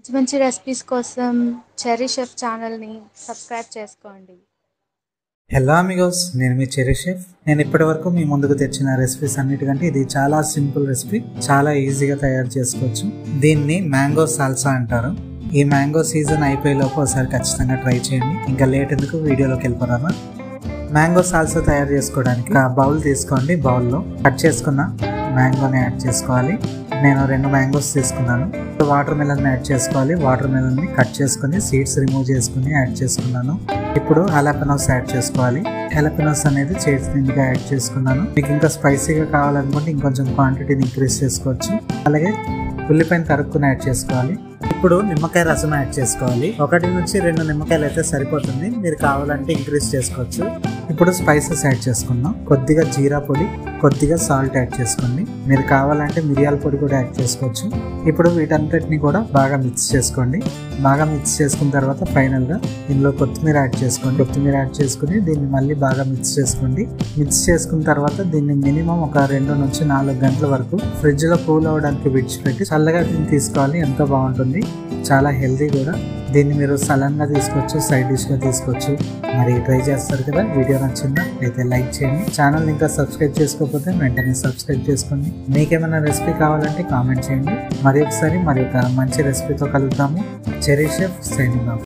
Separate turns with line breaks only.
మంచి మంచి రెసిపీస్ కోసం చెర్రీ షెఫ్ ఛానల్ని సబ్స్క్రైబ్ చేసుకోండి.
హలో అమిగోస్, నేను మీ చెర్రీ షెఫ్. నేను ఇప్పటివరకు మీ ముందుకు తెచ్చిన రెసిపీస్ అన్నిటికంటే ఇది చాలా సింపుల్ రెసిపీ, చాలా ఈజీగా తయారు చేసుకోవచ్చు. దీన్ని మ్యాంగో సాల్సా అంటారు. ఈ మ్యాంగో సీజన్ అయిపోయేలోపు ఒకసారి ఖచ్చితంగా ట్రై చేయండి. ఇంకా లేట్ ఎందుకు, వీడియోలోకి వెళ్ళిపోదామా. మ్యాంగో సాల్సా తయారు చేసుకోవడానికి ఒక బౌల్ తీసుకోండి. బౌల్లో కట్ చేసుకున్న మ్యాంగోని యాడ్ చేసుకోవాలి. నేను 2 మ్యాంగోస్ తీసుకున్నాను. వాటర్ మెలన్ యాడ్ చేసుకోవాలి. వాటర్ మెలన్ని కట్ చేసుకుని సీడ్స్ రిమూవ్ చేసుకుని యాడ్ చేసుకున్నాను. ఇప్పుడు హలాపెనోస్ యాడ్ చేసుకోవాలి. హలాపెనోస్ అనేది చేతి నిండుగా యాడ్ చేసుకున్నాను. మీకు ఇంకా స్పైసీగా కావాలనుకుంటే ఇంకొంచెం క్వాంటిటీని ఇంక్రీజ్ చేసుకోవచ్చు. అలాగే ఉల్లిపాయను తరుక్కుని యాడ్ చేసుకోవాలి. ఇప్పుడు నిమ్మకాయ రసం యాడ్ చేసుకోవాలి. 1 నుంచి 2 నిమ్మకాయలు అయితే సరిపోతుంది. మీరు కావాలంటే ఇంక్రీజ్ చేసుకోవచ్చు. ఇప్పుడు స్పైసెస్ యాడ్ చేసుకుందాం. కొద్దిగా జీరా పొడి, కొద్దిగా సాల్ట్ యాడ్ చేసుకోండి. మీరు కావాలంటే మిరియాల పొడి కూడా యాడ్ చేసుకోవచ్చు. ఇప్పుడు వీటన్నిటిని కూడా బాగా మిక్స్ చేసుకోండి. బాగా మిక్స్ చేసుకున్న తర్వాత ఫైనల్గా ఇందులో కొత్తిమీర యాడ్ చేసుకోండి. కొత్తిమీర యాడ్ చేసుకుని దీన్ని మళ్ళీ బాగా మిక్స్ చేసుకోండి. మిక్స్ చేసుకున్న తర్వాత దీన్ని మినిమం ఒక 2 నుంచి 4 గంటల వరకు ఫ్రిడ్జ్లో కూల్ అవ్వడానికి విడిచిపెట్టి చల్లగా దీన్ని తీసుకోవాలి. ఎంతో బాగుంటుంది, చాలా హెల్తీ కూడా. దీన్ని మీరు సలన్గా తీసుకోవచ్చు, సైడ్ డిష్గా తీసుకోవచ్చు. మరి ట్రై చేస్తారు కదా. వీడియో నచ్చిందా అయితే లైక్ చేయండి. ఛానల్ ఇంకా సబ్స్క్రైబ్ చేసుకోకపోతే వెంటనే సబ్స్క్రైబ్ చేసుకోండి. మీకేమైనా రెసిపీ కావాలంటే కామెంట్ చేయండి. మరి ఒకసారి మరి ఒక మంచి రెసిపీతో కలుద్దాము. Cherry chef signing off.